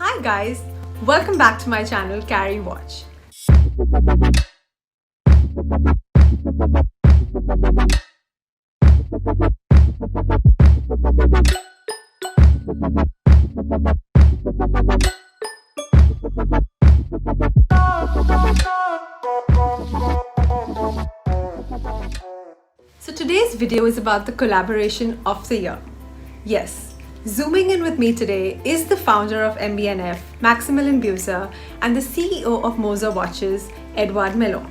Hi guys, welcome back to my channel KARI Watch. So today's video is about the collaboration of the year. Yes, zooming in with me today is the founder of MB&F, Maximilian Büsser, and the CEO of Moser Watches, Edouard Meylan.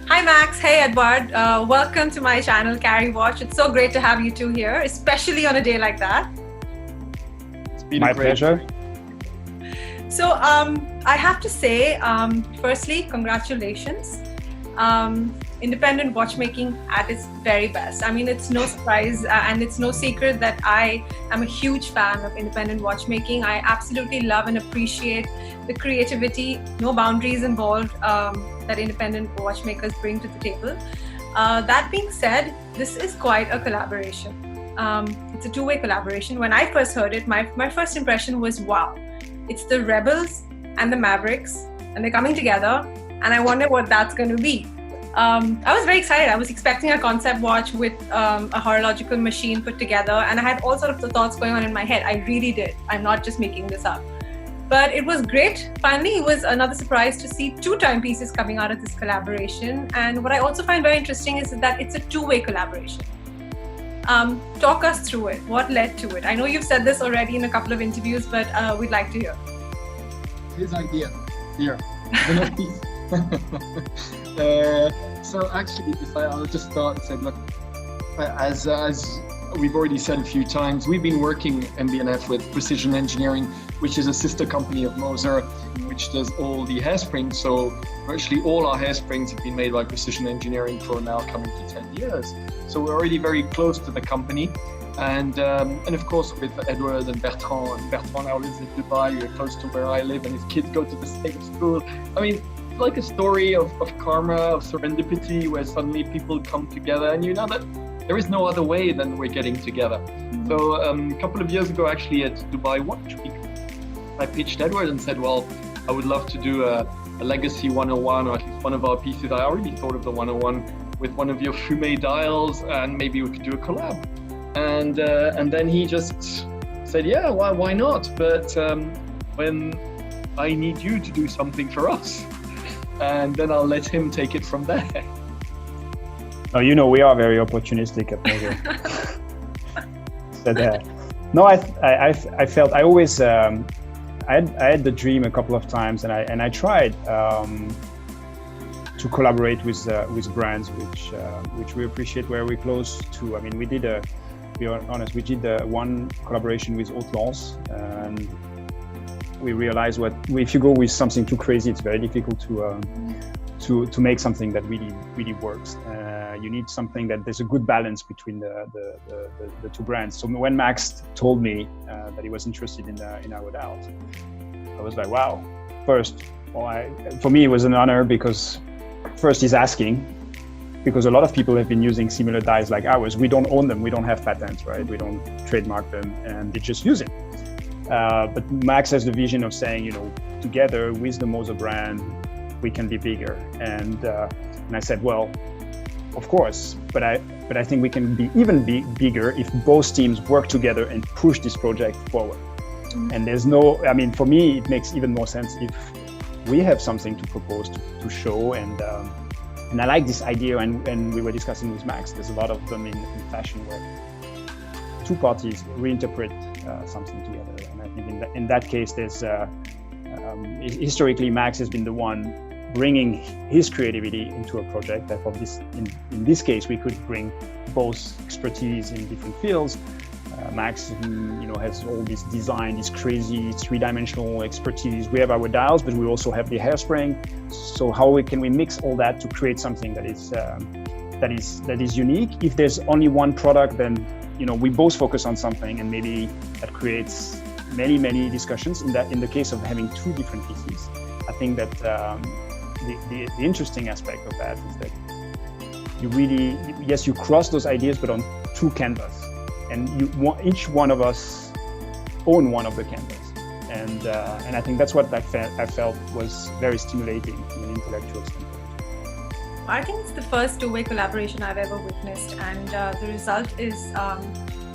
Hi Max, hey Edouard, welcome to my channel KARI Watch. It's so great to have you two here, especially on a day like that. It's been My pleasure. So I have to say, firstly, congratulations. Independent watchmaking at its very best. I mean, it's no surprise and it's no secret that I am a huge fan of independent watchmaking. I absolutely love and appreciate the creativity, no boundaries involved that independent watchmakers bring to the table. That being said, this is quite a collaboration. It's a two-way collaboration. When I first heard it, my first impression was, wow, it's the rebels and the mavericks and they're coming together, and I wonder what that's going to be. I was very excited. I was expecting a concept watch with a horological machine put together, and I had all sorts of thoughts going on in my head. I really did. I'm not just making this up. But it was great. Finally, it was another surprise to see two timepieces coming out of this collaboration. And what I also find very interesting is that it's a two-way collaboration. Talk us through it. What led to it? I know you've said this already in a couple of interviews, but we'd like to hear. His idea here. So actually, I'll just start and say, look, as we've already said a few times, we've been working MB&F with Precision Engineering, which is a sister company of Moser, which does all the hairsprings. So virtually all our hairsprings have been made by Precision Engineering for now coming to 10 years. So we're already very close to the company. And of course with Edouard and Bertrand now lives in Dubai, we're close to where I live, and his kids go to the same school. I mean, it's like a story of karma, of serendipity, where suddenly people come together, and you know that there is no other way than we're getting together. So a couple of years ago, actually at Dubai Watch Week, I pitched Edouard and said, well, I would love to do a legacy 101, or at least one of our pieces. I already thought of the 101 with one of your Fume dials, and maybe we could do a collab. And then he just said, yeah, why not? But when I need you to do something for us, and then I'll let him take it from there. No, you know, we are very opportunistic at Moser. No, I felt I always I had the dream a couple of times, and I tried to collaborate with brands which we appreciate, where we're close to. I mean, we did to be honest, we did one collaboration with Haute-Lance, and we realized if you go with something too crazy, it's very difficult to make something that really works. You need something that there's a good balance between the two brands. So when Max told me that he was interested in our dials, I was like, wow. First, for me it was an honor, because first he's asking, because a lot of people have been using similar dials like ours. We don't own them, we don't have patents, right? We don't trademark them, and they just use it. But Max has the vision of saying, you know, together with the Moser brand, we can be bigger. And I said, well, of course, but I think we can be even bigger if both teams work together and push this project forward. Mm-hmm. And there's no, I mean, for me, it makes even more sense if we have something to propose, to show. And I like this idea, and we were discussing with Max, there's a lot of them in fashion where two parties reinterpret something together. And I think in that case, there's historically Max has been the one bringing his creativity into a project. Therefore, in this case, we could bring both expertise in different fields. Max, has all this design, this crazy three-dimensional expertise. We have our dials, but we also have the hairspring. So how can we mix all that to create something that is unique? If there's only one product, then we both focus on something, and maybe that creates many discussions. In the case of having two different pieces, I think that the interesting aspect of that is that you cross those ideas, but on two canvas, and each one of us own one of the canvas, and And I think that's what I felt was very stimulating from an intellectual standpoint. I think it's the first two-way collaboration I've ever witnessed, and the result is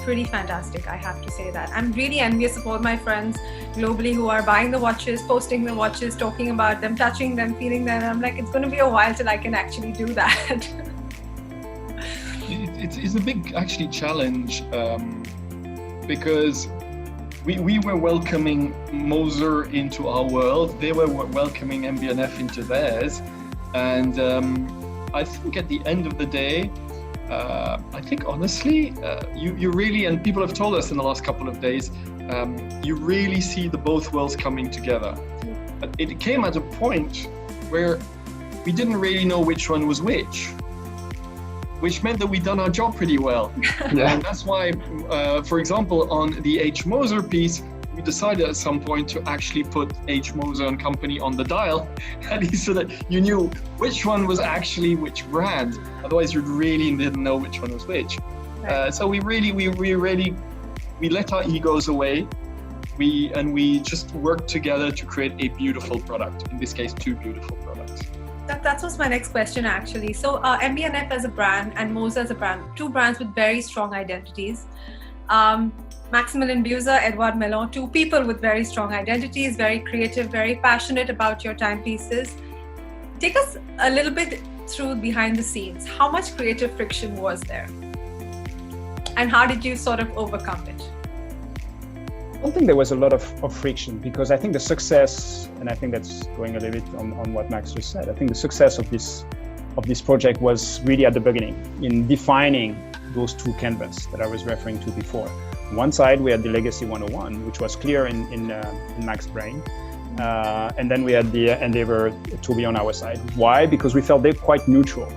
pretty fantastic, I have to say that. I'm really envious of all my friends globally who are buying the watches, posting the watches, talking about them, touching them, feeling them. I'm like, it's going to be a while till I can actually do that. It's a big, actually, challenge because we were welcoming Moser into our world. They were welcoming MB&F into theirs. And I think at the end of the day, I think honestly, you really, and people have told us in the last couple of days, you really see the both worlds coming together. But it came at a point where we didn't really know which one was which meant that we'd done our job pretty well. Yeah. And that's why, for example, on the H. Moser piece, we decided at some point to actually put H. Moser and Company on the dial, at least so that you knew which one was actually which brand. Otherwise, you really didn't know which one was which. Right. So we let our egos away. We just worked together to create a beautiful product. In this case, two beautiful products. That was my next question, actually. So MB&F as a brand and Moser as a brand, two brands with very strong identities. Maximilian Büsser, Edouard Meylan, two people with very strong identities, very creative, very passionate about your timepieces. Take us a little bit through behind the scenes. How much creative friction was there? And how did you sort of overcome it? I don't think there was a lot of friction, because I think the success, and I think that's going a little bit on what Max just said, I think the success of this project was really at the beginning in defining those two canvases that I was referring to before. On one side, we had the Legacy 101, which was clear in Max's brain. And then we had the Endeavour Tourbillon on our side. Why? Because we felt they're quite neutral.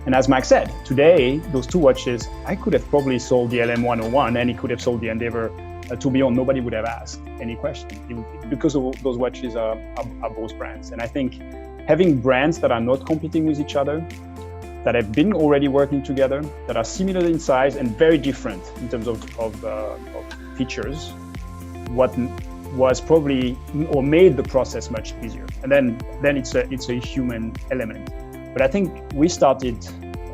And as Max said, today, those two watches, I could have probably sold the LM101 and he could have sold the Endeavour Tourbillon. Nobody would have asked any question because those watches are both brands. And I think having brands that are not competing with each other, that have been already working together, that are similar in size and very different in terms of features, what was probably, or made the process much easier. And then it's a human element. But I think we started,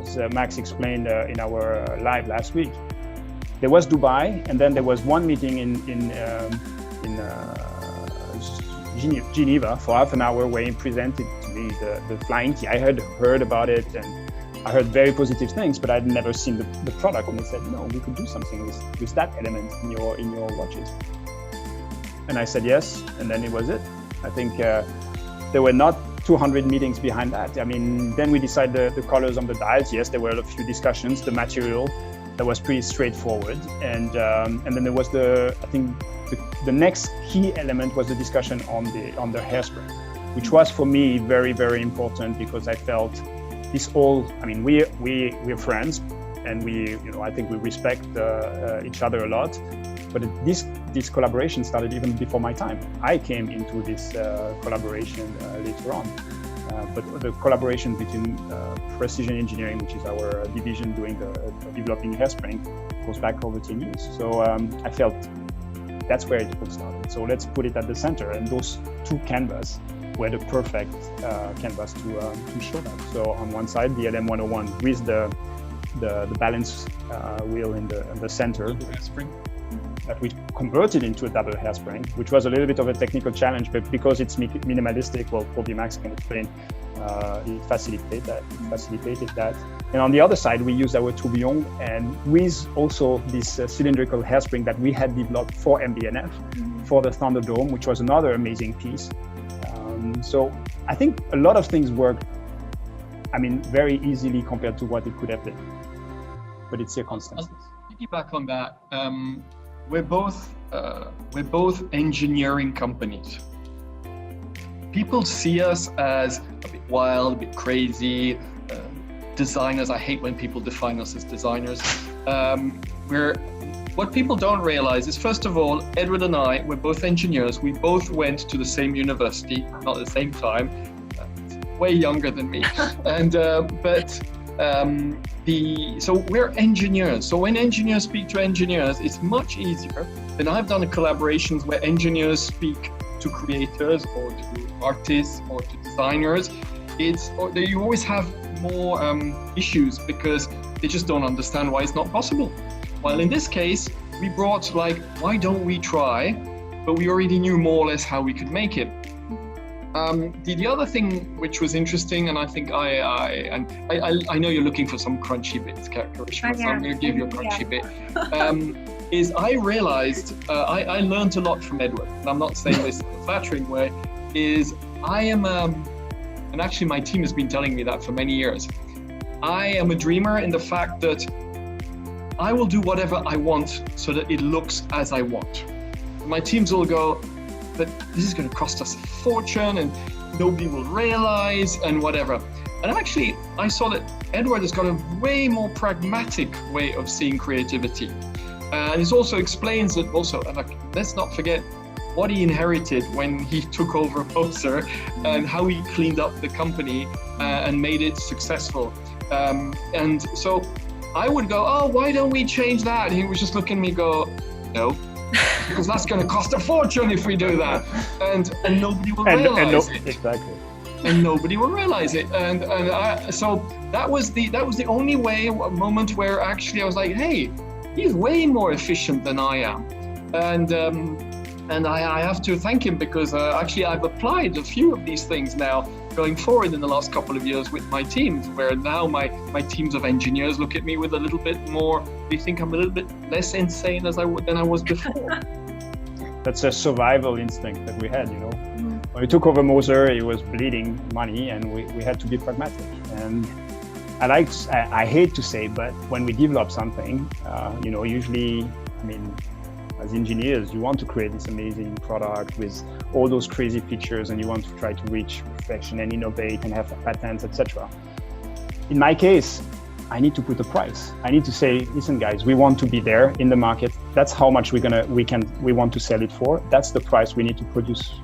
as Max explained in our live last week, there was Dubai, and then there was one meeting in Geneva for half an hour where he presented to me the flying key. I had heard about it and I heard very positive things, but I'd never seen the product. And he said, no, we could do something with that element in your watches. And I said yes, and then it was it. I think there were not 200 meetings behind that. I mean, then we decided the colors on the dials. Yes, there were a few discussions. The material, that was pretty straightforward. And then there was I think the next key element was the discussion on the hairspring, which was for me very, very important, because I felt this all, I mean, we're friends, and I think we respect each other a lot. But this collaboration started even before my time. I came into this collaboration later on. But the collaboration between Precision Engineering, which is our division doing developing hairspring, goes back over 10 years. So I felt that's where it all started. So let's put it at the center. And those two canvases were the perfect canvas to show that. So on one side, the LM101 with the balance wheel in the center. Hairspring. That we converted into a double hairspring, which was a little bit of a technical challenge, but because it's minimalistic, well, probably Max can explain, it facilitated that. And on the other side, we used our tourbillon, and with also this cylindrical hairspring that we had developed for MB&F, for the Thunderdome, which was another amazing piece. So I think a lot of things worked, I mean, very easily compared to what it could have been, but it's circumstances. I'll piggyback on that. We're both engineering companies. People see us as a bit wild, a bit crazy, designers. I hate when people define us as designers. What people don't realize is, first of all, Edward and I, we're both engineers. We both went to the same university, not at the same time. Way younger than me, so we're engineers. So when engineers speak to engineers, it's much easier than I've done collaborations where engineers speak to creators or to artists or to designers, you always have more issues because they just don't understand why it's not possible. While in this case, we brought like, why don't we try? But we already knew more or less how we could make it. The other thing which was interesting, and I think I know you're looking for some crunchy bits, Karishma, so I'm going to give you a crunchy bit. Is I realized, I learned a lot from Edward, and I'm not saying this in a flattering way, is I am, and actually my team has been telling me that for many years, I am a dreamer in the fact that I will do whatever I want so that it looks as I want. My teams will go, but this is going to cost us a fortune and nobody will realize and whatever. And actually, I saw that Edward has got a way more pragmatic way of seeing creativity. And it also explains that also, and let's not forget what he inherited when he took over Moser and how he cleaned up the company and made it successful. And so I would go, oh, why don't we change that? And he was just looking at me go, no, because that's going to cost a fortune if we do that. And nobody will realize it. Exactly. And nobody will realize it. So that was the only moment where actually I was like, hey, he's way more efficient than I am. And I have to thank him because actually I've applied a few of these things now going forward in the last couple of years with my teams, where now my teams of engineers look at me with a little bit more, they think I'm a little bit less insane than I was before. That's a survival instinct that we had, you know. When we took over Moser, it was bleeding money and we had to be pragmatic. And I hate to say, but when we develop something, you know, usually, I mean, as engineers, you want to create this amazing product with all those crazy features and you want to try to reach perfection and innovate and have patents, etc. In my case, I need to put a price. I need to say, listen guys, we want to be there in the market. That's how much we want to sell it for. That's the price we need to produce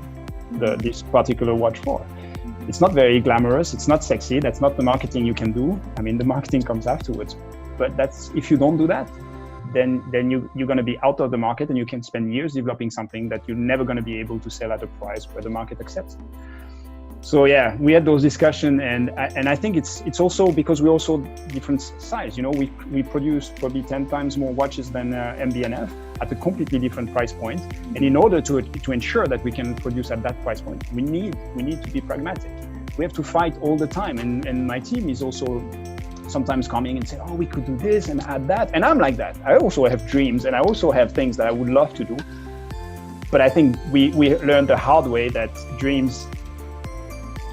this particular watch for. It's not very glamorous. It's not sexy. That's not the marketing you can do. I mean, the marketing comes afterwards. But if you don't do that, then you're going to be out of the market and you can spend years developing something that you're never going to be able to sell at a price where the market accepts. So yeah, we had those discussions, and I think it's also because we're also different size. You know, we produce probably 10 times more watches than MB&F at a completely different price point. And in order to ensure that we can produce at that price point, we need to be pragmatic. We have to fight all the time, and my team is also sometimes coming and say, oh, we could do this and add that. And I'm like that. I also have dreams and I also have things that I would love to do. But I think we learned the hard way that dreams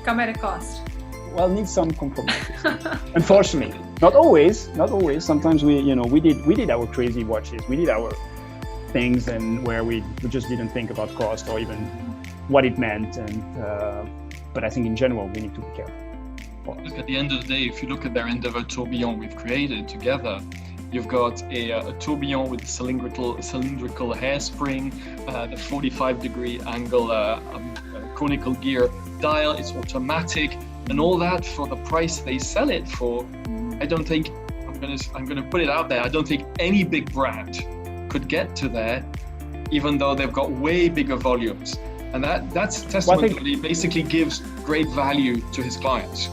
come at a cost. Well, need some compromises. Unfortunately, not always. Sometimes we did our crazy watches. We did our things and where we just didn't think about cost or even what it meant. And but I think in general, we need to be careful. Look, at the end of the day, if you look at their Endeavour tourbillon we've created together, you've got a tourbillon with a cylindrical hairspring, the 45-degree angle conical gear dial. It's automatic, and all that for the price they sell it for. I don't think I'm going to put it out there. I don't think any big brand could get to there, even though they've got way bigger volumes. And that's testament that he basically gives great value to his clients.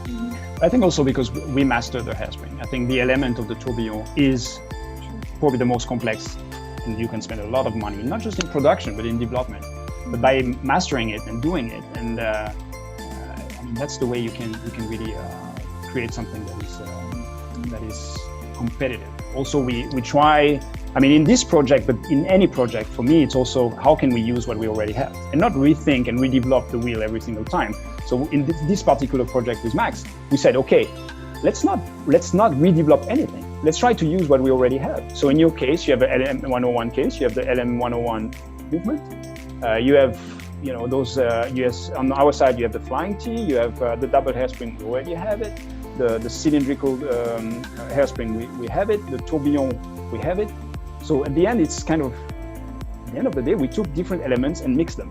I think also because we master the hairspring. I think the element of the tourbillon is probably the most complex, and you can spend a lot of money, not just in production, but in development. But by mastering it and doing it, and I mean, that's the way you can really create something that is competitive. Also, we try. I mean, in this project, but in any project, for me, it's also how can we use what we already have and not rethink and redevelop the wheel every single time. So in this particular project with Max, we said, okay, let's not redevelop anything. Let's try to use what we already have. So in your case, you have the LM101 case, you have the LM101 movement. You have, you know, those US on our side, you have the flying T, you have the double hairspring, we already have it. The cylindrical hairspring, we have it. The tourbillon, we have it. So at the end, it's kind of, at the end of the day, we took different elements and mixed them.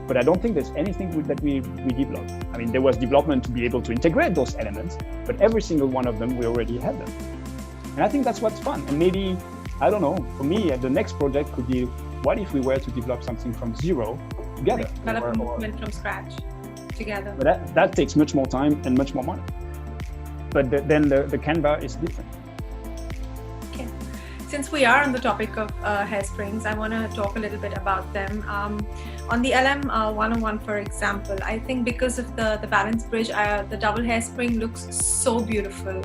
But I don't think there's anything that we developed. I mean, there was development to be able to integrate those elements, but every single one of them, we already had them. And I think that's what's fun. And maybe, I don't know, for me, the next project could be, what if we were to develop something from zero together. Like develop a movement from scratch together. But that takes much more time and much more money. But then the Canva is different. Okay. Since we are on the topic of hairsprings, I want to talk a little bit about them. On the LM101, for example, I think because of the balance bridge, the double hairspring looks so beautiful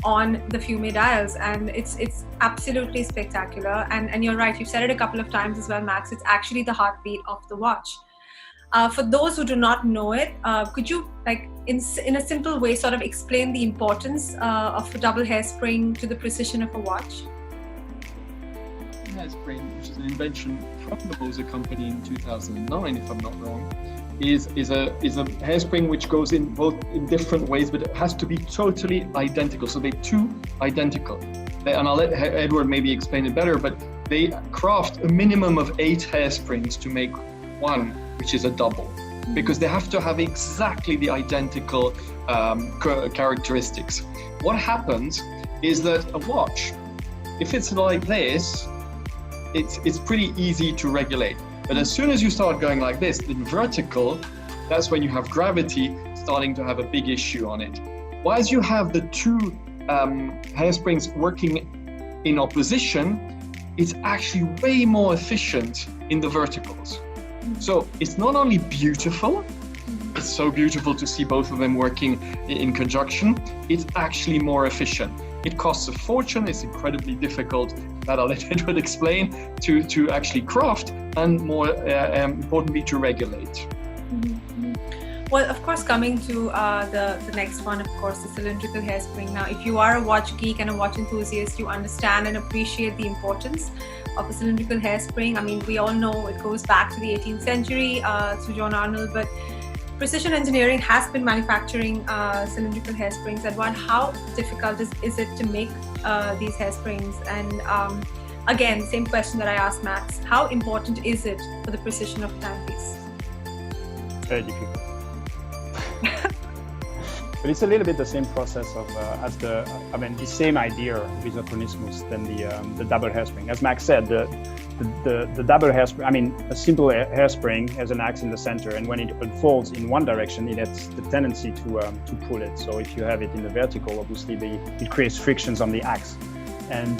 on the fume dials, and it's absolutely spectacular. And you're right, you've said it a couple of times as well, Max, it's actually the heartbeat of the watch. For those who do not know it, could you, like, in a simple way, sort of explain the importance of a double hairspring to the precision of a watch? Hairspring, which is an invention from the Moser company in 2009, if I'm not wrong, is a hairspring which goes in both in different ways, but it has to be totally identical. So they're two identical. And I'll let Edouard maybe explain it better, but they craft a minimum of 8 hairsprings to make one, which is a double, because they have to have exactly the identical characteristics. What happens is that a watch, if it's like this, it's pretty easy to regulate. But as soon as you start going like this, in vertical, that's when you have gravity starting to have a big issue on it. Whilst you have the two hairsprings working in opposition, it's actually way more efficient in the verticals. So it's not only beautiful, it's so beautiful to see both of them working in conjunction, it's actually more efficient. It costs a fortune, it's incredibly difficult, that I'll let Edouard explain, to actually craft, and more importantly, to regulate. Well, of course, coming to the next one, of course, the cylindrical hairspring. Now, if you are a watch geek and a watch enthusiast, you understand and appreciate the importance of a cylindrical hairspring. I mean, we all know it goes back to the 18th century, to John Arnold, but precision engineering has been manufacturing cylindrical hairsprings. Edouard, how difficult is it to make these hairsprings? And again, same question that I asked Max, how important is it for the precision of a timepiece? Very difficult. But it's a little bit the same process of the same idea with Apronismus than the double hairspring. As Max said, the double hairspring, a simple hairspring has an axe in the center, and when it unfolds in one direction, it has the tendency to pull it. So if you have it in the vertical, obviously it creates frictions on the axe. And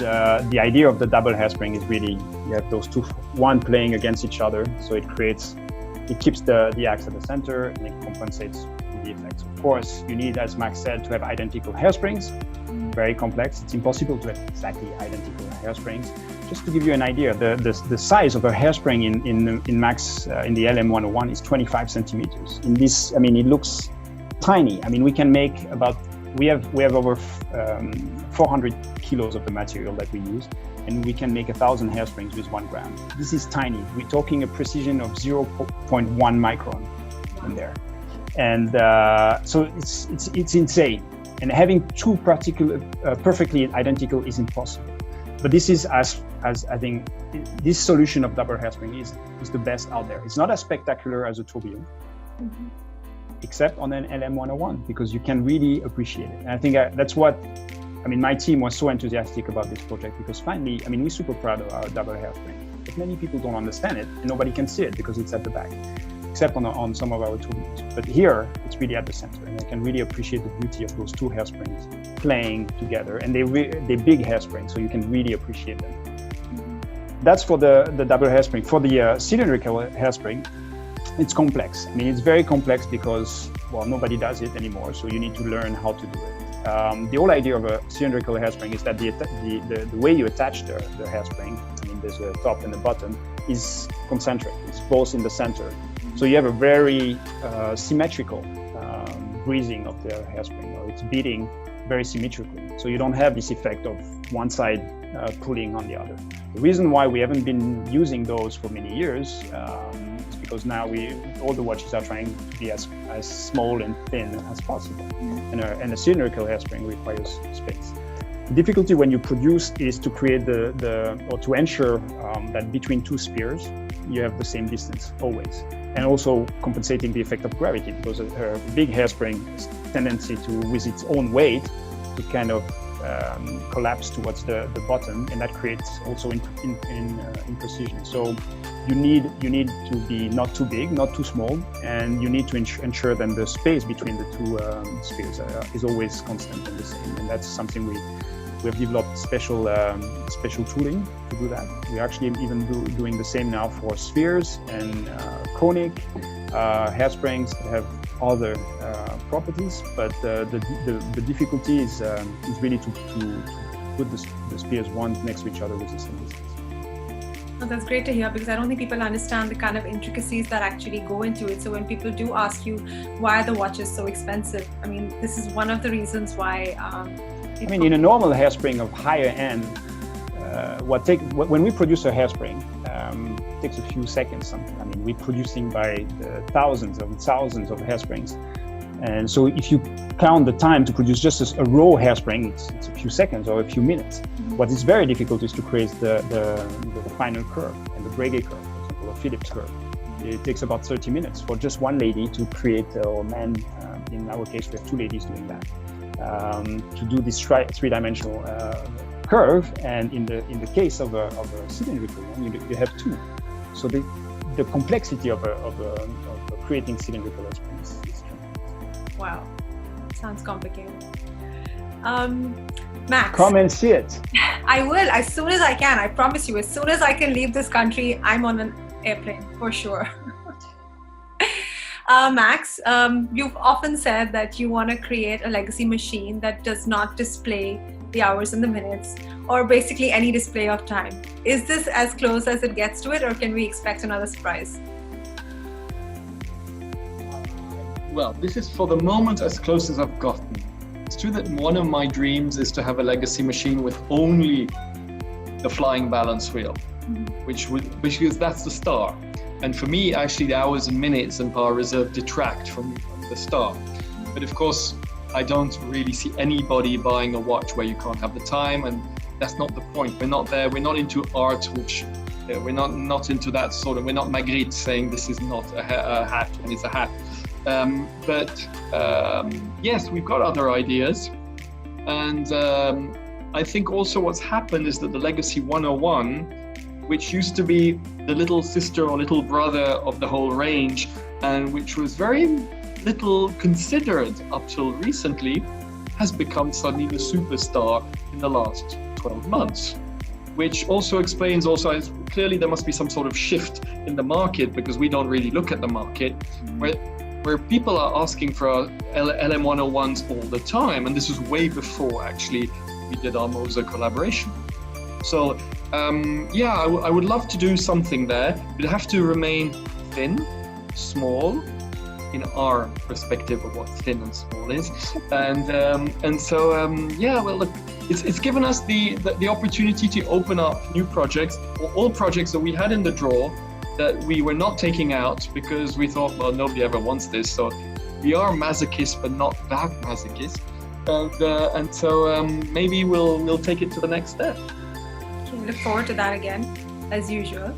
the idea of the double hairspring is really, you have those two, one playing against each other, so it keeps the axe at the center, and it compensates the effects. Of course, you need, as Max said, to have identical hairsprings. Very complex. It's impossible to have exactly identical hairsprings. Just to give you an idea, the size of a hairspring in Max in the LM101 is 25 centimeters. In this, it looks tiny. We can make we have over 400 kilos of the material that we use, and we can make 1,000 hairsprings with 1 gram. This is tiny. We're talking a precision of 0.1 micron in there. And so it's insane. And having two perfectly identical is impossible. But this is as I think this solution of double hairspring is the best out there. It's not as spectacular as a tourbillon, except on an LM101, because you can really appreciate it. And I think that's what, my team was so enthusiastic about this project, because finally, we're super proud of our double hairspring. But many people don't understand it, and nobody can see it because it's at the back, except on some of our tourbillons. But here, it's really at the center, and I can really appreciate the beauty of those two hairsprings playing together. And they're big hairsprings, so you can really appreciate them. That's for the double hairspring. For the cylindrical hairspring, it's complex. It's very complex because, well, nobody does it anymore, so you need to learn how to do it. The whole idea of a cylindrical hairspring is that the way you attach the hairspring, there's a top and a bottom, is concentric. It's both in the center. So you have a very symmetrical breathing of the hairspring, or it's beating very symmetrically. So you don't have this effect of one side pulling on the other. The reason why we haven't been using those for many years is because now all the watches are trying to be as small and thin as possible. And a cylindrical hairspring requires space. The difficulty when you produce is to create or to ensure that between two spheres, you have the same distance always. And also compensating the effect of gravity, because a big hairspring has tendency to, with its own weight, to kind of collapse towards the bottom, and that creates also imprecision. So you need to be not too big, not too small, and you need to ensure that the space between the two spheres is always constant and the same. And that's something we have developed special tooling to do that. We're actually even doing the same now for spheres and conic hairsprings that have other properties, but the difficulty is really to put the spheres one next to each other with the same distance. Oh, that's great to hear, because I don't think people understand the kind of intricacies that actually go into it. So when people do ask you why are the watches so expensive, I mean, this is one of the reasons why. I mean, in a normal hairspring of higher end, when we produce a hairspring, it takes a few seconds. Something. I mean, we're producing by the thousands of hairsprings, and so if you count the time to produce just a raw hairspring, it's a few seconds or a few minutes. Mm-hmm. What is very difficult is to create the final curve and the Breguet curve, for example, or Phillips curve. It takes about 30 minutes for just one lady to create, or man. In our case, we have two ladies doing that. To do this three-dimensional curve, and in the case of a cylindrical one, you have two. So the complexity of creating cylindrical hairsprings is tremendous. Wow, sounds complicated. Max, come and see it. I will, as soon as I can. I promise you, as soon as I can leave this country, I'm on an airplane for sure. Max, you've often said that you want to create a legacy machine that does not display the hours and the minutes, or basically any display of time. Is this as close as it gets to it, or can we expect another surprise? Well, this is for the moment as close as I've gotten. It's true that one of my dreams is to have a legacy machine with only the flying balance wheel, which is that's the star. And for me, actually, the hours and minutes and power reserve detract from the star. But of course, I don't really see anybody buying a watch where you can't have the time, and that's not the point. We're not there. We're not into art, which we're not into that sort of. We're not Magritte saying this is not a hat and it's a hat. Yes, we've got other ideas, and I think also what's happened is that the Legacy 101, which used to be the little sister or little brother of the whole range, and which was very little considered up till recently, has become suddenly the superstar in the last 12 months. Which also explains, clearly there must be some sort of shift in the market, because we don't really look at the market, where people are asking for LM101s all the time, and this was way before actually we did our Moser collaboration. So I would love to do something there. It'd have to remain thin, small, in our perspective of what thin and small is, well, look, it's given us the opportunity to open up new projects, or all projects that we had in the drawer that we were not taking out because we thought, well, nobody ever wants this. So we are masochist, but not that masochist, and so maybe we'll take it to the next step. Look forward to that again, as usual.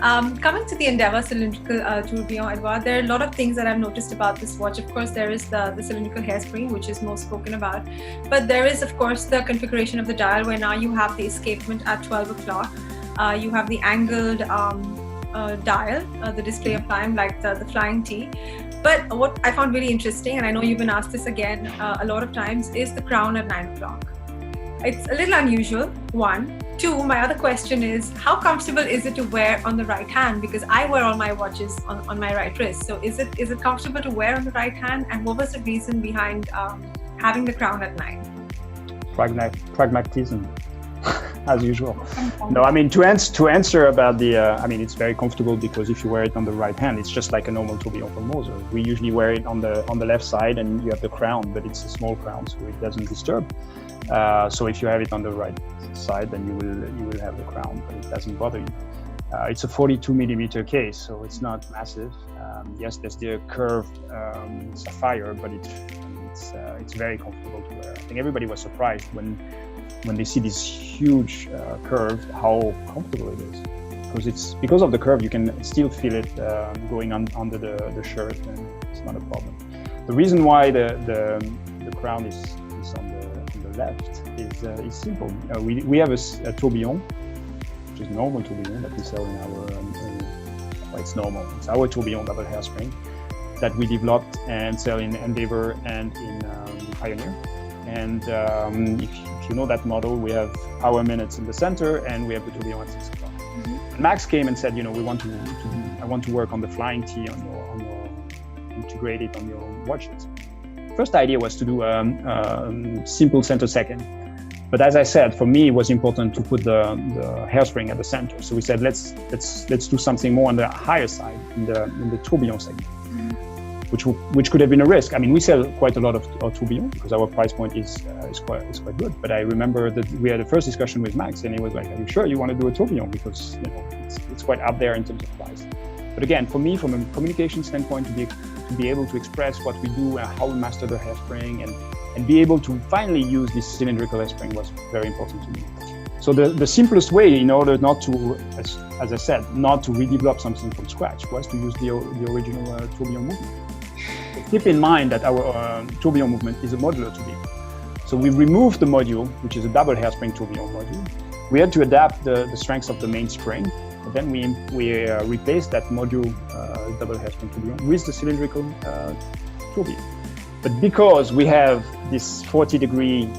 Coming to the Endeavour Cylindrical Tourbillon, Edouard, there are a lot of things that I've noticed about this watch. Of course, there is the cylindrical hairspring, which is most spoken about, but there is, of course, the configuration of the dial, where now you have the escapement at 12 o'clock. You have the angled dial, the display of time, like the flying T. But what I found really interesting, and I know you've been asked this again a lot of times, is the crown at 9 o'clock. It's a little unusual, one. Two, my other question is, how comfortable is it to wear on the right hand? Because I wear all my watches on my right wrist. So is it comfortable to wear on the right hand? And what was the reason behind having the crown at 9? Pragmatism, as usual. No, I mean, to answer about the, it's very comfortable, because if you wear it on the right hand, it's just like a normal tourbillon from Moser. We usually wear it on the left side, and you have the crown, but it's a small crown, so it doesn't disturb. So if you have it on the right side, then you will have the crown, but it doesn't bother you. It's a 42 millimeter case, so it's not massive. Yes, there's the curved sapphire, but it's very comfortable to wear. I think everybody was surprised when they see this huge curve, how comfortable it is. Because of the curve, you can still feel it going under the shirt, and it's not a problem. The reason why the crown is on the left is simple. We have a tourbillon, which is normal tourbillon that we sell in our, well, it's normal. It's our tourbillon double hairspring that we developed and sell in Endeavour and in Pioneer. And if you know that model, we have our minutes in the center and we have the tourbillon at 6 o'clock. Mm-hmm. Max came and said, you know, I want to work on the flying T on your integrate it on your watches. First idea was to do simple center second. But as I said, for me, it was important to put the hairspring at the center. So we said, let's do something more on the higher side in the tourbillon segment, which could have been a risk. I mean, we sell quite a lot of tourbillon because our price point is quite good. But I remember that we had the first discussion with Max, and he was like, "Are you sure you want to do a tourbillon? Because you know it's quite up there in terms of price." But again, for me, from a communication standpoint, to be able to express what we do and how we master the hairspring and be able to finally use this cylindrical hairspring was very important to me. So the simplest way, in order not to, as I said, not to redevelop something from scratch, was to use the original tourbillon movement. But keep in mind that our tourbillon movement is a modular tourbillon. So we removed the module, which is a double hairspring tourbillon module. We had to adapt the strength of the main spring. But then we replaced that module, double hairspring tourbillon, with the cylindrical tourbillon. But because we have this 40-degree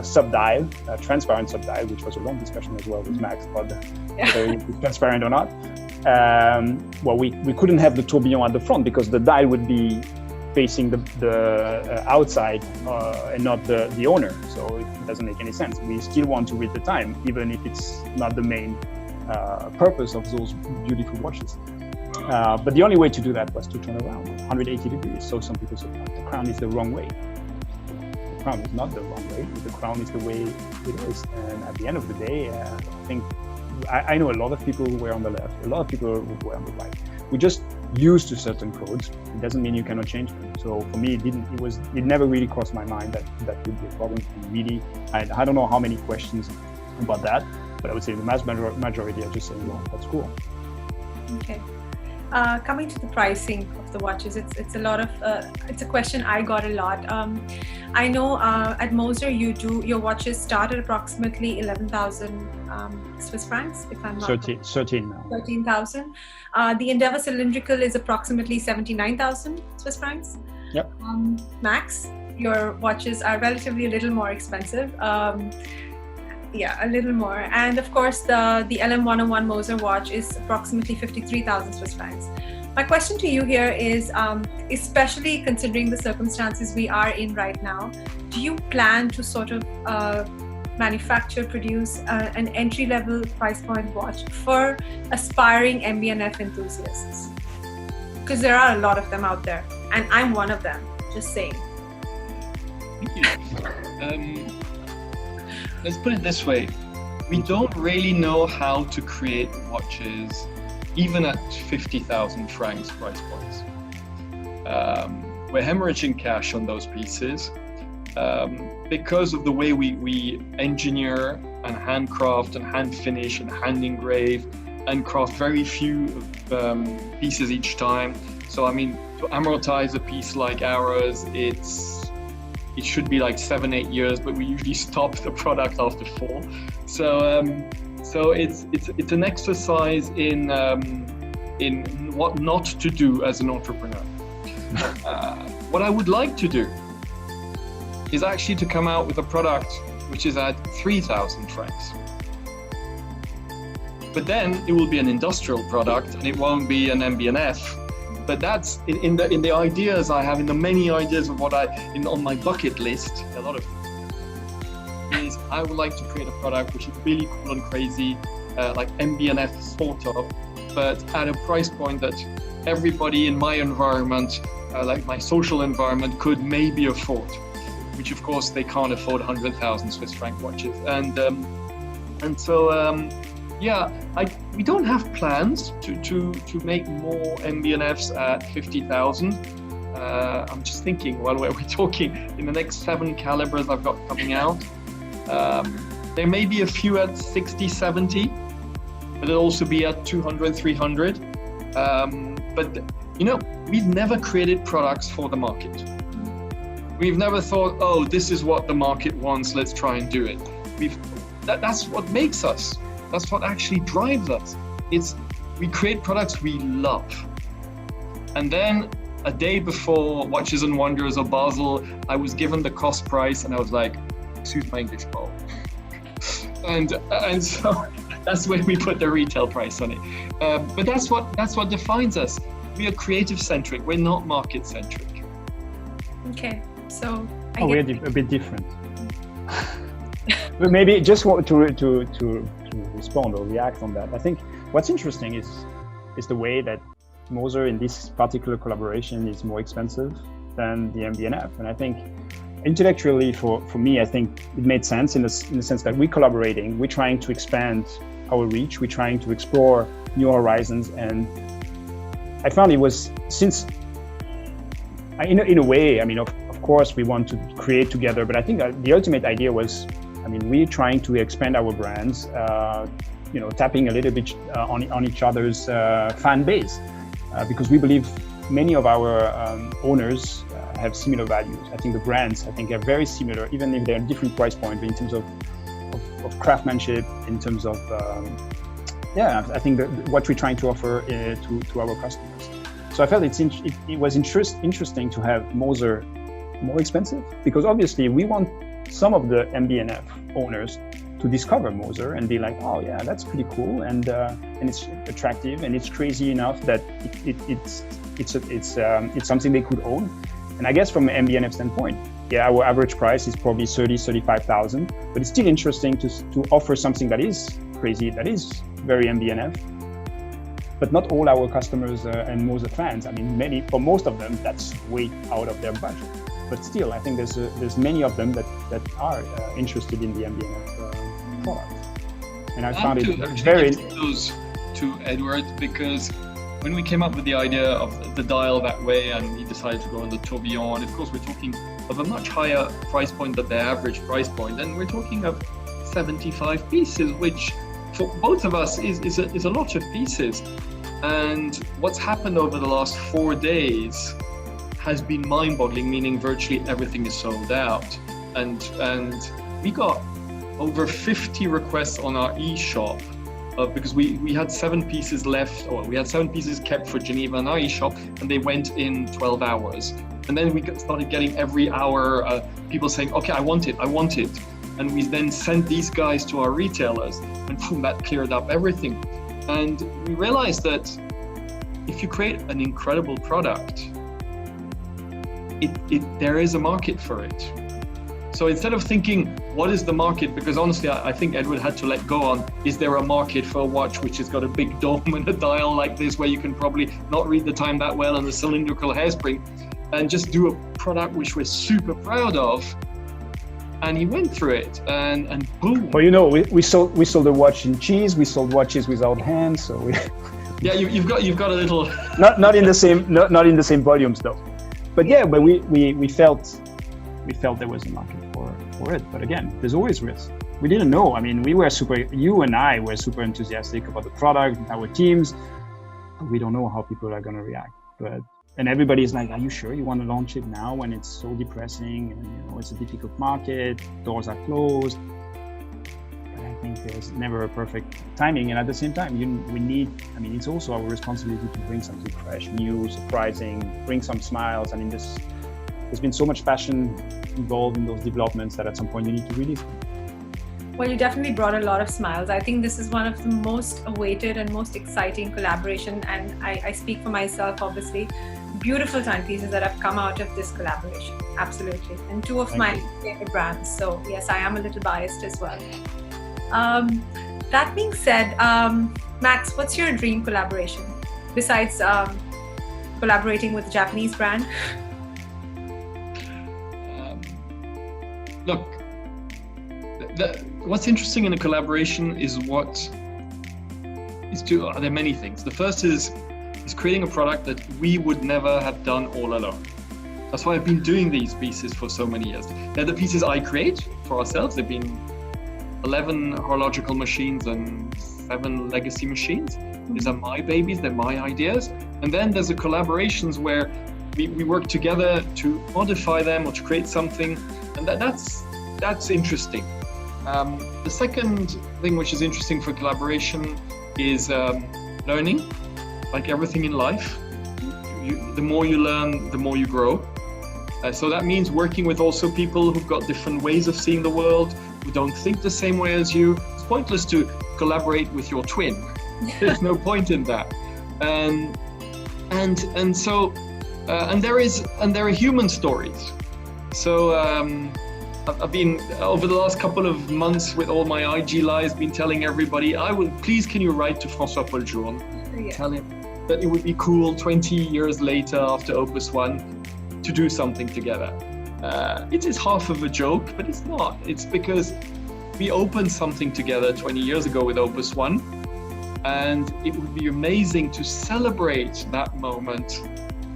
sub-dial, transparent sub-dial, which was a long discussion as well with Max about whether it was transparent or not, well, we couldn't have the tourbillon at the front because the dial would be facing the outside and not the owner. So it doesn't make any sense. We still want to read the time, even if it's not the main purpose of those beautiful watches. But the only way to do that was to turn around 180 degrees. So some people said, the crown is the wrong way. The crown is not the wrong way. The crown is the way it is. And at the end of the day, I think I know a lot of people who were on the left, a lot of people who were on the right. We just used to certain codes. It doesn't mean you cannot change them. So for me, it never really crossed my mind that would be a problem. And really, I don't know how many questions about that. But I would say the mass majority are just saying, well, that's cool. Okay. Coming to the pricing of the watches, it's a lot of it's a question I got a lot. I know at Moser your watches start at approximately 11,000 Swiss francs, if I'm not 13 now. 13,000. The Endeavour Cylindrical is approximately 79,000 Swiss francs. Yep. Max, your watches are relatively a little more expensive. Yeah, a little more. And of course, the LM101 Moser watch is approximately 53,000 Swiss francs. My question to you here is, especially considering the circumstances we are in right now, do you plan to sort of produce an entry-level price point watch for aspiring MB&F enthusiasts? Because there are a lot of them out there, and I'm one of them, just saying. Thank you. Let's put it this way. We don't really know how to create watches, even at 50,000 francs price points. We're hemorrhaging cash on those pieces because of the way we engineer and handcraft and hand finish and hand engrave and craft very few pieces each time. So I mean, to amortize a piece like ours, it should be like 7-8 years, but we usually stop the product after 4. So it's an exercise in what not to do as an entrepreneur. What I would like to do is actually to come out with a product which is at 3,000 francs. But then it will be an industrial product and it won't be an MB&F. But that's in the ideas I have, in the many ideas of what on my bucket list, a lot of is I would like to create a product which is really cool and crazy, like MB&F sort of, but at a price point that everybody in my environment, like my social environment, could maybe afford, which of course they can't afford 100,000 Swiss franc watches. And so yeah, we don't have plans to make more MB&Fs at 50,000. I'm just thinking while we're talking, in the next 7 calibers I've got coming out, there may be a few at 60, 70, but it'll also be at 200, 300. But you know, we've never created products for the market. We've never thought, oh, this is what the market wants, let's try and do it. That's what makes us. That's what actually drives us. We create products we love. And then a day before Watches and Wonders or Basel, I was given the cost price and I was like, excuse my English, Paul. And so that's when we put the retail price on it. But that's what defines us. We are creative centric. We're not market centric. Okay, so we're a bit different. But maybe just want to respond or react on that. I think what's interesting is the way that Moser in this particular collaboration is more expensive than the MB&F, and I think intellectually for me, I think it made sense in the sense that we're collaborating, we're trying to expand our reach, we're trying to explore new horizons, and I found it was, since in a way, I mean, of course we want to create together, but I think the ultimate idea was, I mean, we're trying to expand our brands, tapping a little bit on each other's fan base, because we believe many of our owners have similar values. I think the brands, are very similar, even if they're different price points in terms of craftsmanship, in terms of, I think what we're trying to offer to our customers. So I felt it was interesting to have Moser more expensive, because obviously we want some of the MB&F owners to discover Moser and be like, oh yeah, that's pretty cool, and it's attractive, and it's crazy enough that it's something they could own. And I guess from an MB&F standpoint, yeah, our average price is probably 35,000, but it's still interesting to offer something that is crazy, that is very MB&F. But not all our customers and Moser fans, I mean, for most of them, that's way out of their budget. But still, I think there's many of them that are interested in the MB&F product. And I found it very close to Edouard, because when we came up with the idea of the dial that way, and he decided to go on the tourbillon, and of course we're talking of a much higher price point than the average price point, and we're talking of 75 pieces, which for both of us is a lot of pieces. And what's happened over the last 4 days has been mind-boggling, meaning virtually everything is sold out. And we got over 50 requests on our e-shop, because we had 7 pieces left, or we had 7 pieces kept for Geneva on our e-shop, and they went in 12 hours. And then we started getting every hour people saying, okay, I want it. And we then sent these guys to our retailers, and boom, that cleared up everything. And we realized that if you create an incredible product, there is a market for it. So instead of thinking, what is the market? Because honestly, I think Edward had to let go on, is there a market for a watch which has got a big dome and a dial like this, where you can probably not read the time that well, and a cylindrical hairspring, and just do a product which we're super proud of. And he went through it, and boom. Well, we sold a watch in cheese, we sold watches without hands, so we... Yeah, you've got a little... not in the same volumes though. But yeah, but we felt there was a market for it. But again, there's always risk. We didn't know. I mean, you and I were super enthusiastic about the product, our teams. But we don't know how people are going to react. And everybody's like, are you sure you want to launch it now when it's so depressing, and it's a difficult market, doors are closed? But I think there's never a perfect timing, and at the same time, it's also our responsibility to bring something fresh, new, surprising, bring some smiles. I mean, there's been so much passion involved in those developments that at some point you need to release them. Well, you definitely brought a lot of smiles. I think this is one of the most awaited and most exciting collaboration, and I speak for myself, obviously. Beautiful timepieces that have come out of this collaboration, absolutely. And 2 of my favorite brands, so yes, I am a little biased as well. That being said, Max, what's your dream collaboration besides collaborating with a Japanese brand? Look, what's interesting in a collaboration is there are many things. The first is creating a product that we would never have done all alone. That's why I've been doing these pieces for so many years. They're the pieces I create for ourselves. They've been 11 horological machines and 7 legacy machines. These are my babies, they're my ideas. And then there's the collaborations where we work together to modify them or to create something, and that's interesting. The second thing which is interesting for collaboration is learning, like everything in life. The more you learn, the more you grow. So that means working with also people who've got different ways of seeing the world, who don't think the same way as you. It's pointless to collaborate with your twin. There's no point in that. And there are human stories. So I've been over the last couple of months with all my IG lives been telling everybody, please can you write to François Paul Journe, tell him that it would be cool 20 years later after Opus One to do something together. It is half of a joke, but it's not. It's because we opened something together 20 years ago with Opus One, and it would be amazing to celebrate that moment.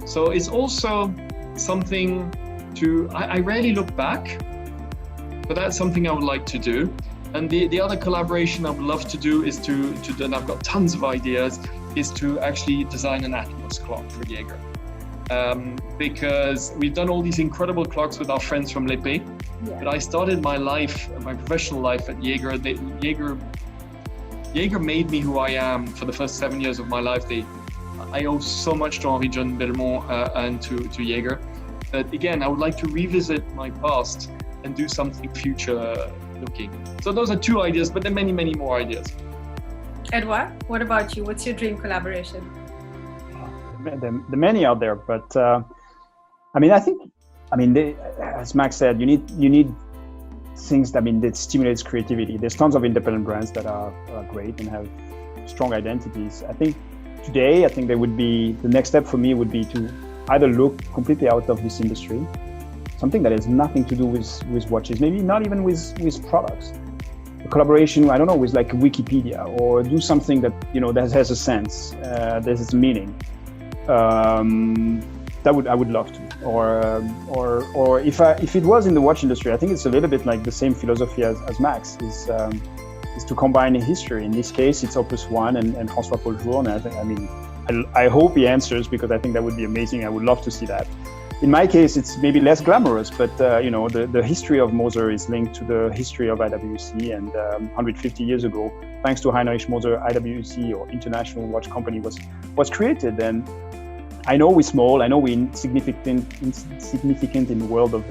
So it's also something I rarely look back, but that's something I would like to do. And the other collaboration I would love to do is to and I've got tons of ideas, is to actually design an Atmos clock for Jaeger. Because we've done all these incredible clocks with our friends from L'Épée, but I started my professional life at Jaeger. Jaeger made me who I am for the first 7 years of my life. I owe so much to Henri-John Belmont and to Jaeger. But again, I would like to revisit my past and do something future looking. So those are two ideas, but there are many, many more ideas. Edouard, what about you? What's your dream collaboration? The many out there, but as Max said, you need things that stimulates creativity. There's tons of independent brands that are great and have strong identities. I think today, the next step for me would be to either look completely out of this industry, something that has nothing to do with watches, maybe not even with products. A collaboration, I don't know, with like Wikipedia, or do something that that has a sense, that has meaning. I would love to. Or if it was in the watch industry, I think it's a little bit like the same philosophy as Max is to combine a history. In this case, it's Opus One and François Paul Journe. I hope he answers, because I think that would be amazing. I would love to see that. In my case, it's maybe less glamorous, but the history of Moser is linked to the history of IWC, and 150 years ago, thanks to Heinrich Moser, IWC, or International Watch Company, was created. And I know we're small, I know we're insignificant in the world of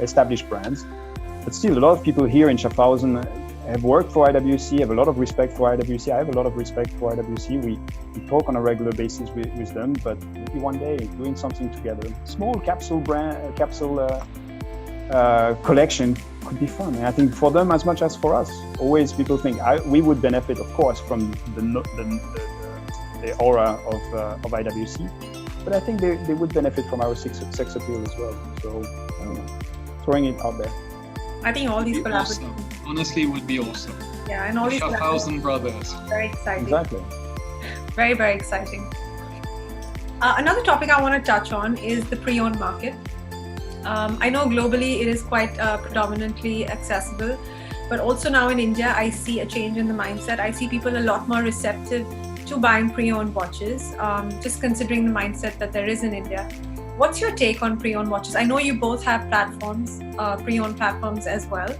established brands, but still a lot of people here in Schaffhausen have worked for IWC, have a lot of respect for IWC. I have a lot of respect for IWC. We talk on a regular basis with them, but maybe one day doing something together. Small capsule collection could be fun. And I think for them as much as for us. Always people think we would benefit, of course, from the aura of IWC, but I think they would benefit from our sex appeal as well. So I don't know, throwing it out there. I think all these collaborations, awesome. Honestly, would be awesome. Yeah, and all these Schaffhausen brothers. Very exciting. Exactly. Very, very exciting. Another topic I want to touch on is the pre-owned market. I know globally it is quite predominantly accessible, but also now in India, I see a change in the mindset. I see people a lot more receptive to buying pre-owned watches, just considering the mindset that there is in India. What's your take on pre-owned watches? I know you both have platforms, pre-owned platforms as well.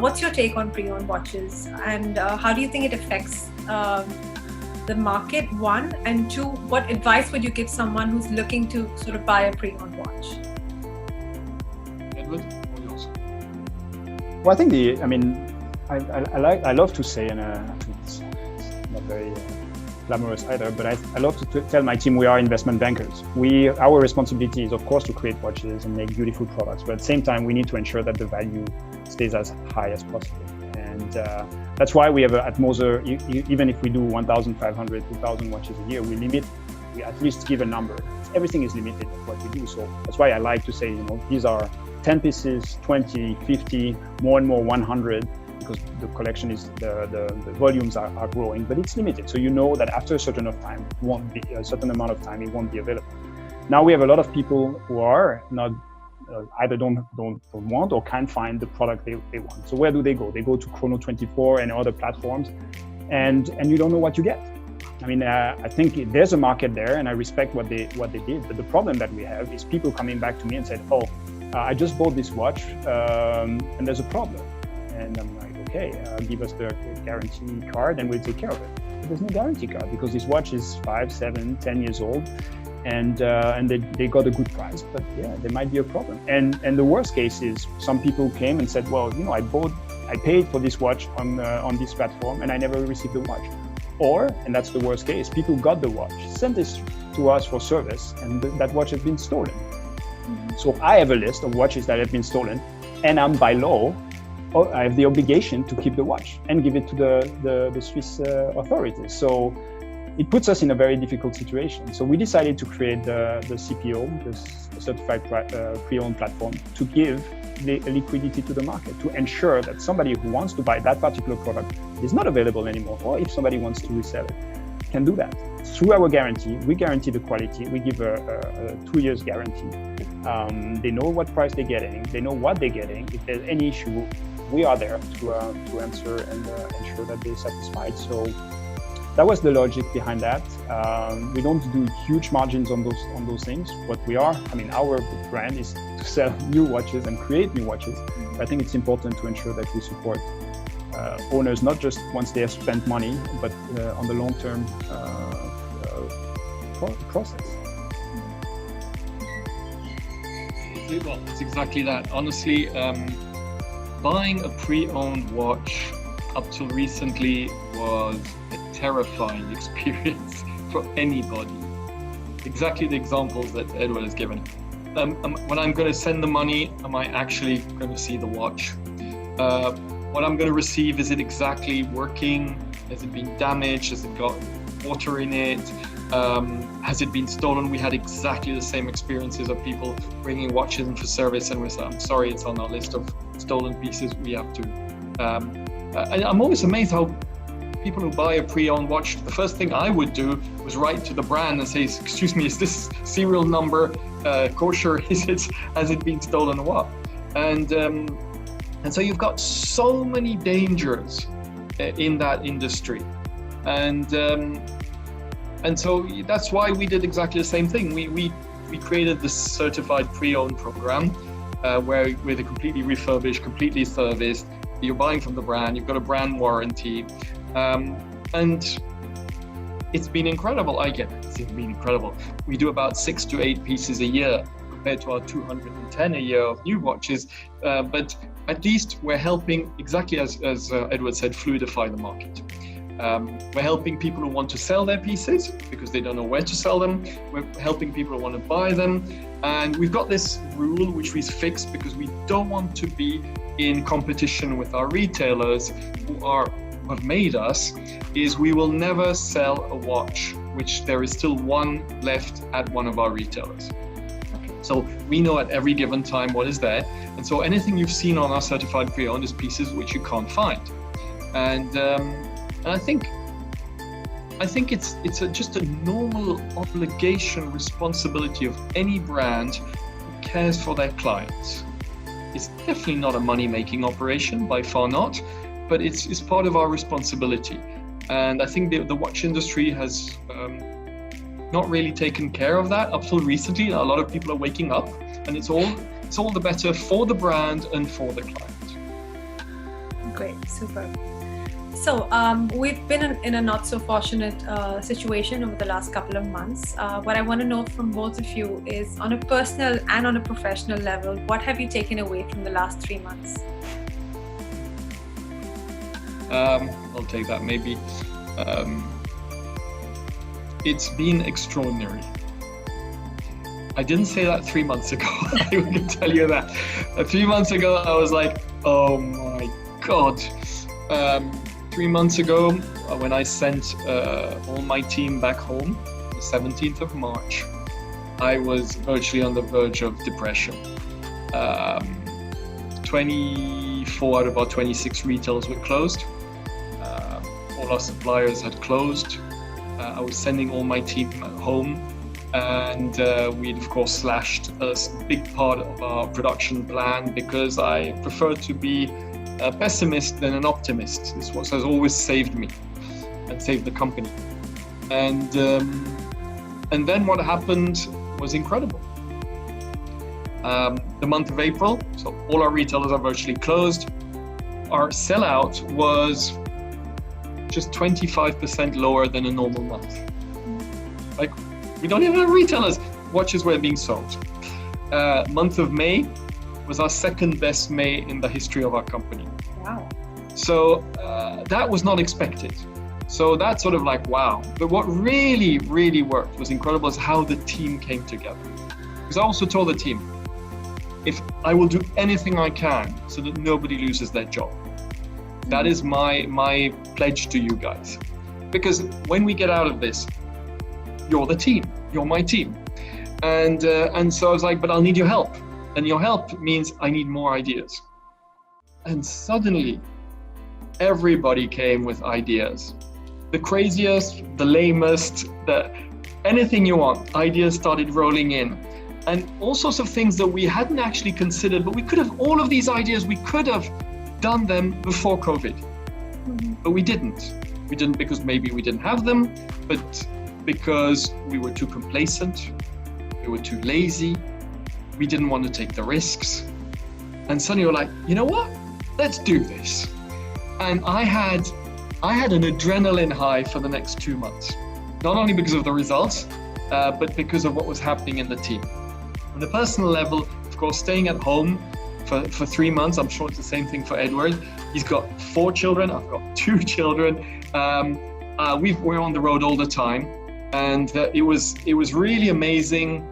What's your take on pre-owned watches, and how do you think it affects the market, one, and two, what advice would you give someone who's looking to sort of buy a pre-owned watch? Edward, or yours? Well, I think I love to say, and it's not very glamorous either, but I love to tell my team we are investment bankers. Our responsibility is, of course, to create watches and make beautiful products, but at the same time, we need to ensure that the value stays as high as possible. And that's why we have at Moser, even if we do 1,500, 2,000 watches a year, we at least give a number. Everything is limited at what we do. So that's why I like to say, these are 10 pieces, 20, 50, more and more 100, because the collection is, the volumes are growing, but it's limited. So that after a certain amount of time, it won't be available. Now we have a lot of people who are not, either don't want or can't find the product they want. So where do they go? They go to Chrono24 and other platforms, and you don't know what you get. I mean, I think there's a market there, and I respect what they did. But the problem that we have is people coming back to me and said, "Oh, I just bought this watch, and there's a problem." And I'm like, "Okay, give us the guarantee card, and we'll take care of it." But there's no guarantee card because this watch is 5, 7, 10 years old, and they got a good price, but yeah, there might be a problem. And the worst case is some people came and said, "Well, you know, I paid for this watch on this platform, and I never received the watch." Or, and that's the worst case, people got the watch, sent this to us for service, and that watch has been stolen. Mm-hmm. So I have a list of watches that have been stolen, and I'm by law, I have the obligation to keep the watch and give it to the Swiss authorities. So it puts us in a very difficult situation. So we decided to create the CPO, the Certified Pre-Owned platform, to give the liquidity to the market, to ensure that somebody who wants to buy that particular product is not available anymore, or if somebody wants to resell it, can do that. Through our guarantee, we guarantee the quality, we give a 2 years guarantee. They know what price they're getting, they know what they're getting. If there's any issue, we are there to answer and ensure that they're satisfied. So that was the logic behind that. We don't do huge margins on those things, but we are. I mean, our brand is to sell new watches and create new watches. But I think it's important to ensure that we support owners, not just once they have spent money, but on the long-term process. Well, it's exactly that. Honestly, buying a pre-owned watch up till recently was a terrifying experience for anybody. Exactly the examples that Edouard has given. When I'm going to send the money, am I actually going to see the watch? What I'm going to receive, is it exactly working? Has it been damaged? Has it got water in it? Has it been stolen? We had exactly the same experiences of people bringing watches in for service, and we said, "I'm sorry, it's on our list of stolen pieces. We have to." I'm always amazed how people who buy a pre-owned watch, the first thing I would do was write to the brand and say, "Excuse me, is this serial number kosher? Has it been stolen or what?" And so you've got so many dangers in that industry, and so that's why we did exactly the same thing. We created this certified pre-owned program where they're completely refurbished, completely serviced. You're buying from the brand, you've got a brand warranty, and it's been incredible. It's been incredible. We do about 6 to 8 pieces a year compared to our 210 a year of new watches, but at least we're helping, exactly as Edouard said, fluidify the market. We're helping people who want to sell their pieces because they don't know where to sell them. We're helping people who want to buy them. And we've got this rule which we fixed because we don't want to be in competition with our retailers who have made us, is we will never sell a watch which there is still one left at one of our retailers. So we know at every given time what is there. And so anything you've seen on our certified pre-owned is pieces which you can't find. And I think it's just a normal obligation, responsibility of any brand who cares for their clients. It's definitely not a money-making operation, by far not, but it's part of our responsibility. And I think the watch industry has not really taken care of that up till recently. A lot of people are waking up, and it's all the better for the brand and for the client. Great, super. So we've been in a not so fortunate situation over the last couple of months. What I want to know from both of you is, on a personal and on a professional level, what have you taken away from the last 3 months? I'll take that maybe. It's been extraordinary. I didn't say that 3 months ago. I can tell you that. 3 months ago, I was like, oh my God. 3 months ago, when I sent all my team back home, the 17th of March, I was virtually on the verge of depression. 24 out of our 26 retailers were closed. All our suppliers had closed. I was sending all my team home, and we'd of course slashed a big part of our production plan because I prefer to be a pessimist than an optimist. It's what has always saved me and saved the company. And then what happened was incredible. The month of April, so all our retailers are virtually closed. Our sellout was just 25% lower than a normal month. Like, we don't even have retailers. Watches were being sold. Month of May was our second best May in the history of our company. Wow. So that was not expected. So that's sort of like, wow. But what really, really worked was incredible is how the team came together. Because I also told the team, if I will do anything I can so that nobody loses their job. That is my pledge to you guys. Because when we get out of this, you're the team, you're my team. And so I was like, but I'll need your help. And your help means I need more ideas. And suddenly, everybody came with ideas. The craziest, the lamest, anything you want, ideas started rolling in. And all sorts of things that we hadn't actually considered, but we could have, all of these ideas, we could have done them before COVID. But we didn't. We didn't because maybe we didn't have them, but because we were too complacent, we were too lazy, we didn't want to take the risks. And suddenly we're like, you know what? Let's do this. And I had an adrenaline high for the next 2 months, not only because of the results, but because of what was happening in the team. On a personal level, of course, staying at home for 3 months, I'm sure it's the same thing for Edouard. He's got 4 children, I've got 2 children. We're on the road all the time. And it was really amazing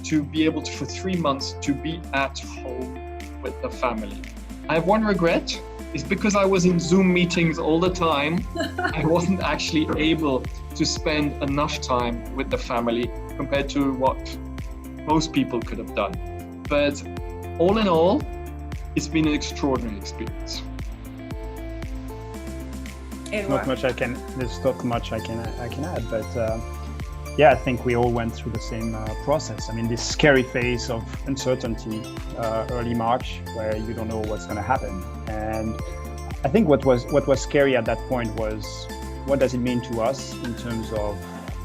to be able to, for 3 months, to be at home with the family. I have one regret, is because I was in Zoom meetings all the time, I wasn't actually able to spend enough time with the family compared to what most people could have done. But all in all, it's been an extraordinary experience. There's not much I can add, but yeah, I think we all went through the same process. I mean, this scary phase of uncertainty, early March, where you don't know what's going to happen. And I think what was scary at that point was, what does it mean to us in terms of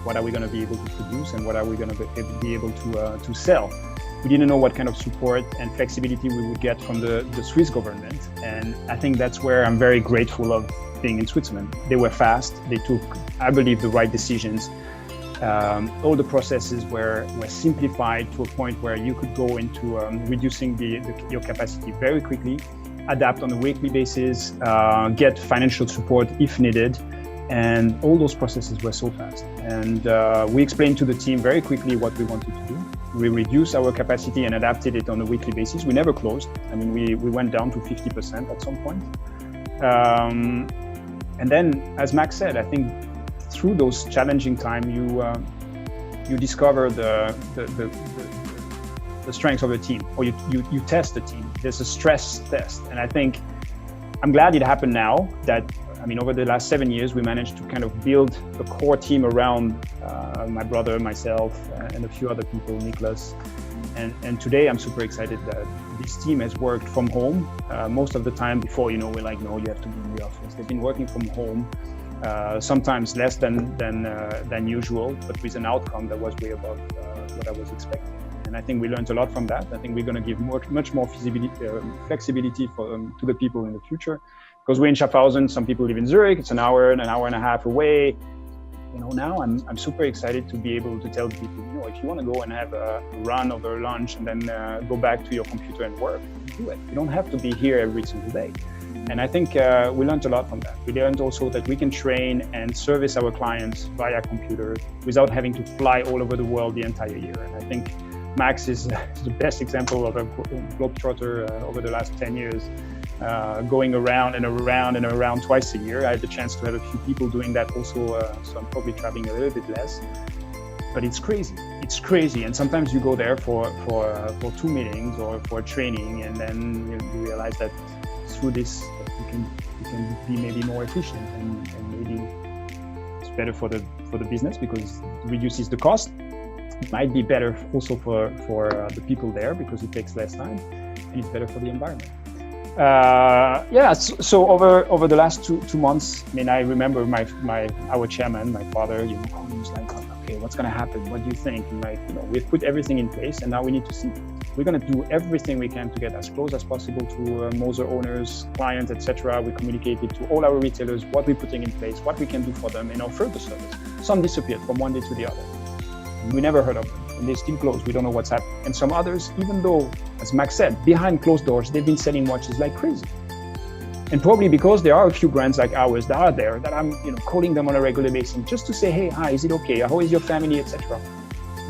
what are we going to be able to produce and what are we going to be able to sell? We didn't know what kind of support and flexibility we would get from the Swiss government. And I think that's where I'm very grateful of being in Switzerland. They were fast. They took, I believe, the right decisions. All the processes were simplified to a point where you could go into reducing your capacity very quickly, adapt on a weekly basis, get financial support if needed. And all those processes were so fast. And we explained to the team very quickly what we wanted to do. We reduced our capacity and adapted it on a weekly basis. We never closed. I mean, we went down to 50% at some point. And then, as Max said, I think through those challenging times, you discover the strengths of the team, or you test the team. There's a stress test. And I think I'm glad it happened now that, I mean, over the last 7 years, we managed to kind of build a core team around my brother, myself, and a few other people, Nicholas. And today I'm super excited that this team has worked from home. Most of the time before, we're like, no, you have to be in the office. They've been working from home, sometimes less than usual, but with an outcome that was way above what I was expecting. And I think we learned a lot from that. I think we're going to give much more flexibility to the people in the future. Because we're in Schaffhausen, some people live in Zurich, it's an hour and a half away. Now I'm super excited to be able to tell people, if you want to go and have a run over lunch and then go back to your computer and work, do it. You don't have to be here every single day. And I think we learned a lot from that. We learned also that we can train and service our clients via computer without having to fly all over the world the entire year. And I think Max is the best example of a globetrotter over the last 10 years. Going around and around and around twice a year. I had the chance to have a few people doing that also, so I'm probably traveling a little bit less. But it's crazy. It's crazy. And sometimes you go there for 2 meetings or for training, and then you realize that through this you can be maybe more efficient and maybe it's better for the business because it reduces the cost. It might be better also for the people there because it takes less time, and it's better for the environment. Yeah, so over the last two months, I mean, I remember our chairman, my father, he was like, okay, what's going to happen? What do you think? And like, we've put everything in place, and now we need to see. We're going to do everything we can to get as close as possible to Moser owners, clients, etc. We communicated to all our retailers what we're putting in place, what we can do for them, and offer the service. Some disappeared from one day to the other. We never heard of them, and they're still closed. We don't know what's happening. And some others, even though, as Max said, behind closed doors, they've been selling watches like crazy. And probably because there are a few brands like ours that are there, that I'm calling them on a regular basis just to say, hey, hi, is it okay? How is your family, etc.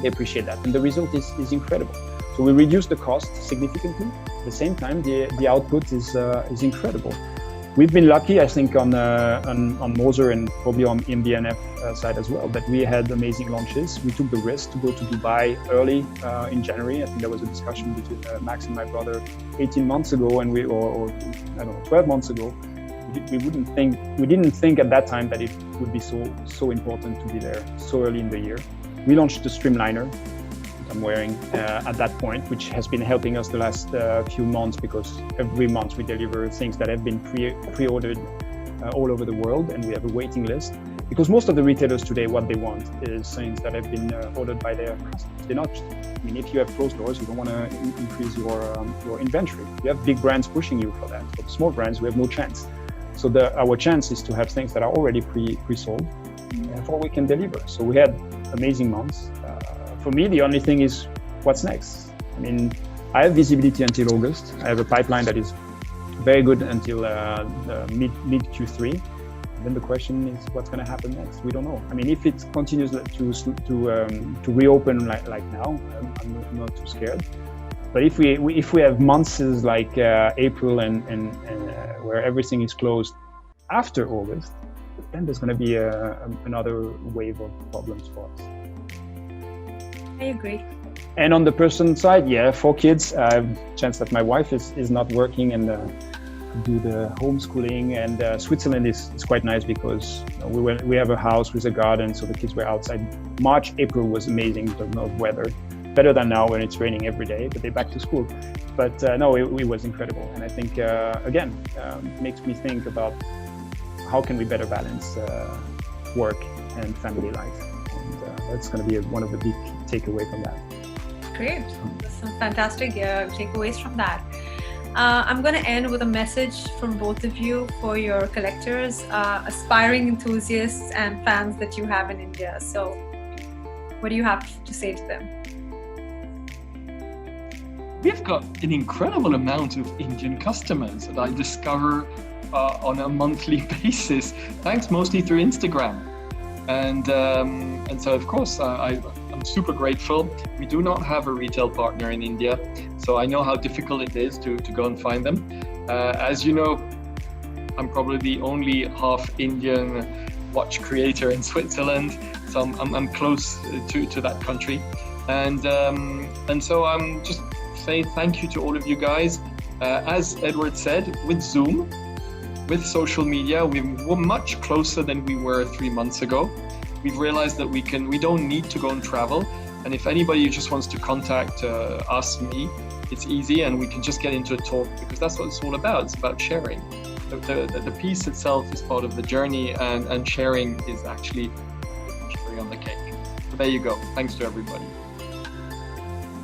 They appreciate that, and the result is incredible. So we reduce the cost significantly. At the same time, the output is incredible. We've been lucky, I think, on Moser and probably on MB&F side as well, that we had amazing launches. We took the risk to go to Dubai early in January. I think there was a discussion between Max and my brother 18 months ago, and or I don't know, 12 months ago. We didn't think at that time that it would be so important to be there so early in the year. We launched the Streamliner I'm wearing at that point, which has been helping us the last few months, because every month we deliver things that have been pre-ordered all over the world, and we have a waiting list. Because most of the retailers today, what they want is things that have been ordered by their customers. They're not. I mean, if you have closed doors, you don't want to increase your inventory. You have big brands pushing you for that. For the small brands, we have no chance. So our chance is to have things that are already pre-sold before we can deliver. So we had amazing months. For me, the only thing is what's next. I mean, I have visibility until August. I have a pipeline that is very good until mid Q3. And then the question is, what's going to happen next? We don't know. I mean, if it continues to reopen like now, I'm not too scared. But if we have months like April and where everything is closed after August, then there's going to be another wave of problems for us. I agree. And on the person side, yeah, 4 kids. I have a chance that my wife is not working and do the homeschooling. And Switzerland is quite nice because we have a house with a garden, so the kids were outside. March, April was amazing in terms of weather. Better than now when it's raining every day, but they're back to school. But no, it was incredible. And I think, again, makes me think about how can we better balance work and family life. That's going to be one of the big takeaways from that. Great. That's some fantastic takeaways from that. I'm going to end with a message from both of you for your collectors, aspiring enthusiasts and fans that you have in India. So what do you have to say to them? We've got an incredible amount of Indian customers that I discover on a monthly basis, thanks mostly through Instagram. And so, of course, I'm super grateful. We do not have a retail partner in India, so I know how difficult it is to go and find them. As you know, I'm probably the only half Indian watch creator in Switzerland, so I'm close to that country. And so I'm just saying thank you to all of you guys. As Edouard said, with Zoom, with social media, we're much closer than we were 3 months ago. We've realized that we don't need to go and travel. And if anybody just wants to contact me, it's easy, and we can just get into a talk, because that's what it's all about. It's about sharing. The piece itself is part of the journey, and sharing is actually cherry on the cake. So there you go. Thanks to everybody.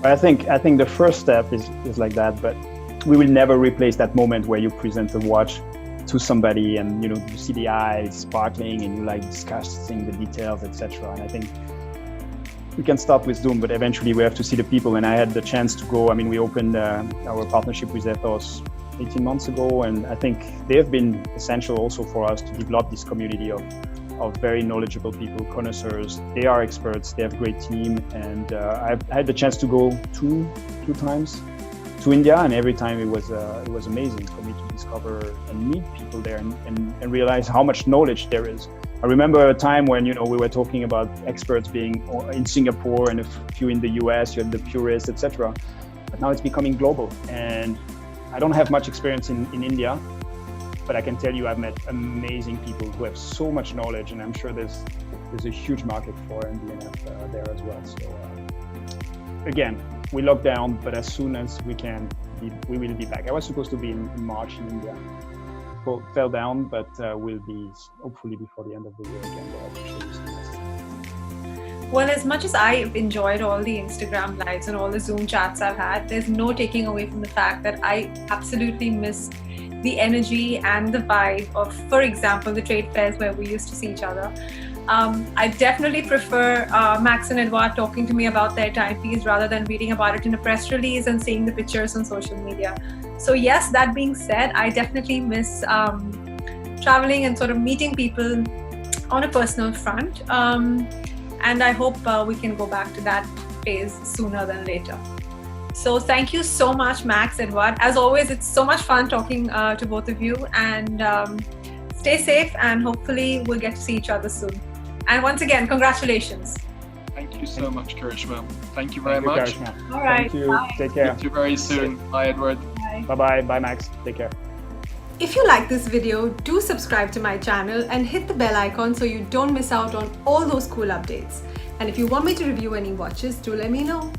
I think the first step is like that, but we will never replace that moment where you present a watch to somebody and you see the eyes sparkling and you discussing the details, etc. And I think we can start with Zoom, but eventually we have to see the people. And I had the chance to go. I mean, we opened our partnership with Ethos 18 months ago, and I think they have been essential also for us to develop this community of very knowledgeable people, connoisseurs. They are experts. They have a great team, and I had the chance to go two times to India, and every time it was amazing for me to discover and meet people there and realize how much knowledge there is. I remember a time when we were talking about experts being in Singapore and a few in the US. You had the purists, etc. But now it's becoming global, and I don't have much experience in India, but I can tell you I've met amazing people who have so much knowledge, and I'm sure there's a huge market for MB&F there as well. So again, we locked down, but as soon as we can, we will be back. I was supposed to be in March in India. Fell down, but we'll be hopefully before the end of the year again. Well, as much as I've enjoyed all the Instagram lives and all the Zoom chats I've had, there's no taking away from the fact that I absolutely miss the energy and the vibe of, for example, the trade fairs where we used to see each other. I definitely prefer Max and Edouard talking to me about their timepiece rather than reading about it in a press release and seeing the pictures on social media. So yes, that being said, I definitely miss traveling and sort of meeting people on a personal front. And I hope we can go back to that phase sooner than later. So thank you so much, Max, Edouard. As always, it's so much fun talking to both of you, and stay safe, and hopefully we'll get to see each other soon. And once again, congratulations. Thank you so much, Karishma. Thank you very much. All right. Thank you. Bye. Take care. See you very soon. Bye, Edward. Bye. Bye-bye. Bye, Max. Take care. If you like this video, do subscribe to my channel and hit the bell icon so you don't miss out on all those cool updates. And if you want me to review any watches, do let me know.